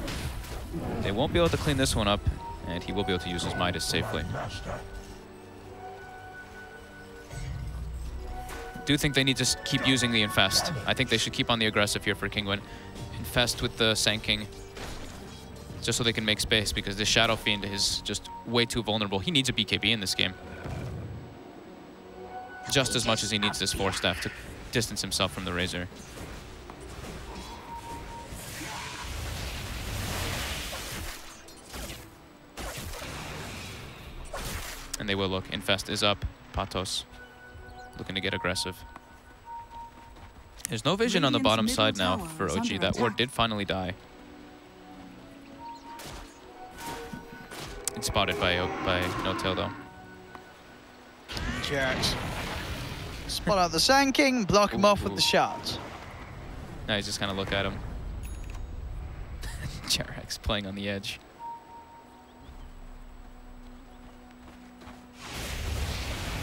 they won't be able to clean this one up, and he will be able to use his Midas safely. Do think they need to keep using the Infest. I think they should keep on the aggressive here for Kinguin. Infest with the Sand King, just so they can make space, because this Shadow Fiend is just way too vulnerable. He needs a BKB in this game. Just as much as he needs this Force Staff to distance himself from the Razor. And they will look. Infest is up. Patos looking to get aggressive. There's no vision on the bottom side now for OG. That ward did finally die. It's spotted by No Tail though. Jax. Spot out the Sand King, block him off with the shots. Now he's just gonna look at him. Jerax playing on the edge.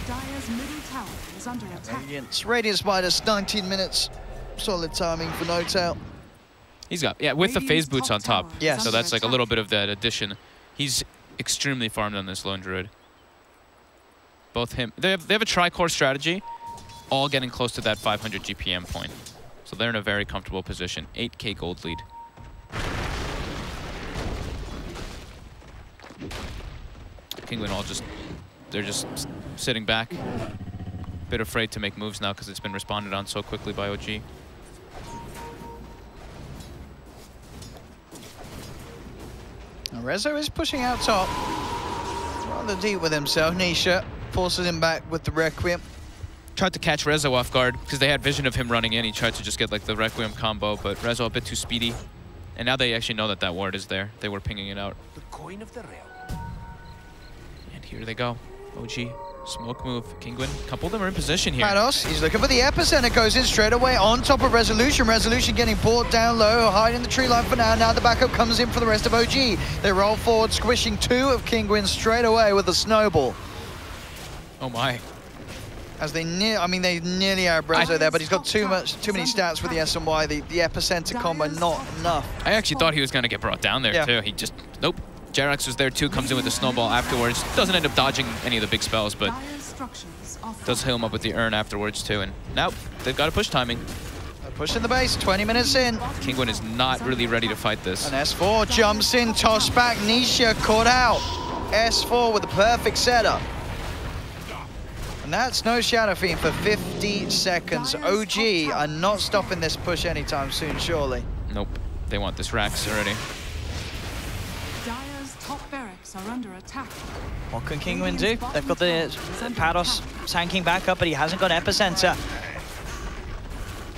Dire's middle tower is under attack. Radiance minus 19 minutes. Solid timing for No Tail. He's got, with the phase boots on top. Yes. So that's like a little bit of that addition. He's extremely farmed on this Lone Druid. Both him, they have a tri-core strategy, all getting close to that 500 GPM point. So they're in a very comfortable position. 8K gold lead. Kinguin they're just sitting back. Bit afraid to make moves now because it's been responded on so quickly by OG. Rezo is pushing out top. Rather deep with himself. Nisha forces him back with the Requiem. Tried to catch Rezo off guard because they had vision of him running in. He tried to just get like the Requiem combo, but Rezo a bit too speedy. And now they actually know that that ward is there. They were pinging it out. The coin of the realm. And here they go. OG, smoke move. Kinguin, a couple of them are in position here. Patos, he's looking for the epicenter, goes in straight away on top of Resolution. Resolution getting brought down low, hiding the tree line for now. Now the backup comes in for the rest of OG. They roll forward, squishing 2 of Kinguin straight away with a snowball. Oh my. As they they nearly are Rezo there, but he's got too many stats with the S and Y. The epicenter combo not enough. I actually thought he was going to get brought down there too. He just, nope. Jerax was there too, comes in with the snowball afterwards. Doesn't end up dodging any of the big spells, but does heal him up with the urn afterwards too. And now they've got to push timing. They're pushing the base, 20 minutes in. Kinguin is not really ready to fight this. And S4 jumps in, toss back, Nisha caught out. S4 with the perfect setup. And that's no Shadow Fiend for 50 seconds. OG are not stopping this push anytime soon, surely. Nope, they want this Rax already. Dire's top barracks are under attack. What can Kinguin do? They've got the Patos Sand King back up, but he hasn't got epicenter.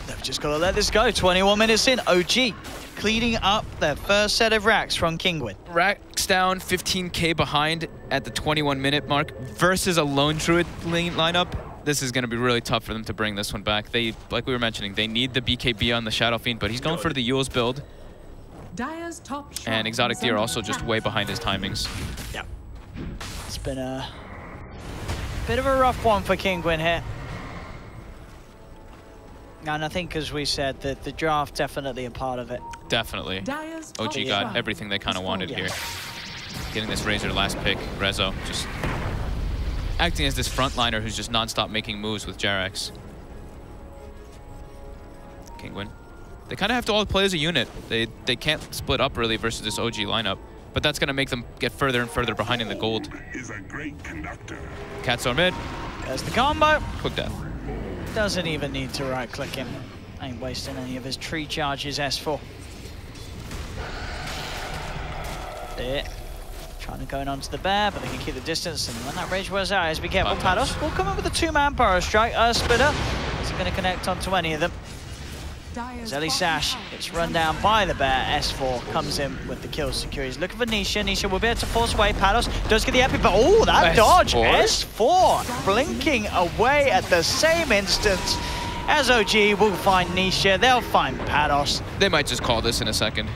They've just got to let this go. 21 minutes in, OG cleaning up their first set of racks from Kinguin. Racks down, 15K behind at the 21-minute mark versus a Lone Druid lineup. This is going to be really tough for them to bring this one back. They, like we were mentioning, they need the BKB on the Shadow Fiend, but he's going for the Yule's build. Dire's top and Exotic Deer also just way behind his timings. Yeah. It's been a bit of a rough one for Kinguin here. And I think, as we said, that the draft definitely a part of it. Definitely. OG got everything they kind of wanted here. Getting this Razor last pick, Rezo just acting as this frontliner who's just non-stop making moves with Jerax. Kinguin. They kind of have to all play as a unit. They can't split up really versus this OG lineup. but that's going to make them get further and further behind in the gold. Is a great conductor. Cats are mid. There's the combo. Quick death. Doesn't even need to right-click him. Ain't wasting any of his tree charges, S4. There. Trying to go in onto the bear, but they can keep the distance. And when that rage wears out, is be careful. Pados will come in with a 2-man power strike. Splitter isn't going to connect onto any of them. Zelly Sash gets run down by the bear. S4 comes in with the kill secure. He's looking for Nisha. Nisha will be able to force away. Pados does get the epic, but oh, that dodge! S4 blinking away at the same instant as OG will find Nisha. They'll find Pados. They might just call this in a second.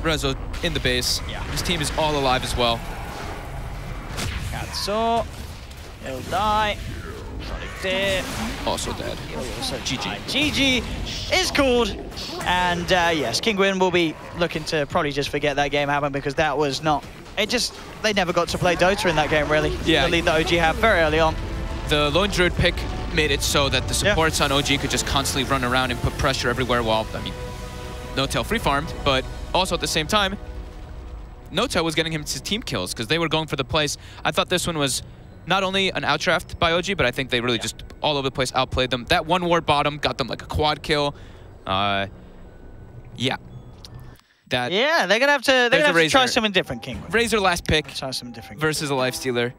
Rezo in the base. Yeah. His team is all alive as well. Katso, he'll die. There. Also dead. Also GG. GG is called. And yes, Kinguin will be looking to probably just forget that game happened because that was not... They never got to play Dota in that game, really. Yeah. The lead that OG had very early on. The Lone Druid pick made it so that the supports on OG could just constantly run around and put pressure everywhere while, I mean, No-Tail free-farmed, but also at the same time, No-Tail was getting him to team kills because they were going for the place. I thought this one was not only an outdraft by OG, but I think they really just all over the place outplayed them. That one ward bottom got them like a quad kill. Yeah. They're gonna have to try something different, King. Razor last pick. Try something different. Versus a Lifestealer.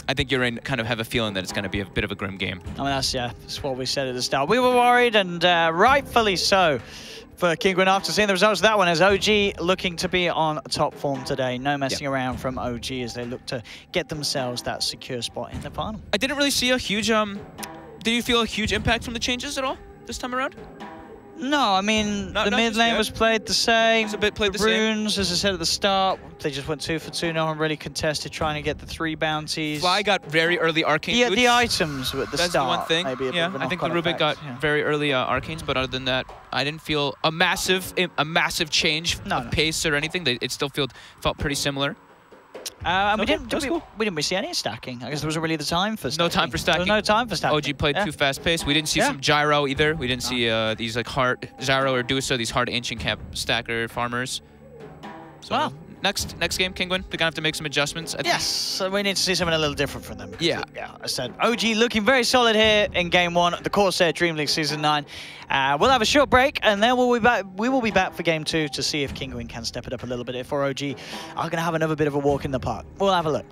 I think you're kind of have a feeling that it's going to be a bit of a grim game. I mean, that's what we said at the start. We were worried, and rightfully so, for Kinguin after seeing the results of that one, as OG looking to be on top form today. No messing around from OG as they look to get themselves that secure spot in the final. I didn't really see a huge... did you feel a huge impact from the changes at all this time around? No, I mean, the mid lane was played the same. It's a bit played the runes, as I said at the start, they just went 2 for 2. No one really contested trying to get the 3 bounties. Fly got very early arcane. Yeah, the items at the start. That's the one thing. Maybe I think the Rubik got very early arcanes, but other than that, I didn't feel a massive change of pace or anything. It still felt pretty similar. We didn't really see any stacking. I guess there wasn't really the time for stacking. No time for stacking. There was no time for stacking. OG played too fast paced. We didn't see some gyro either. We didn't see these like hard gyro or Dusa, these hard ancient camp stacker farmers. So next game, Kinguin, they're gonna have to make some adjustments. Yes, so we need to see something a little different from them. Yeah, I said OG looking very solid here in game 1, the CORSAIR DreamLeague Season 9. We'll have a short break and then we'll be back. We will be back for game 2 to see if Kinguin can step it up a little bit. If OG are gonna have another bit of a walk in the park. We'll have a look.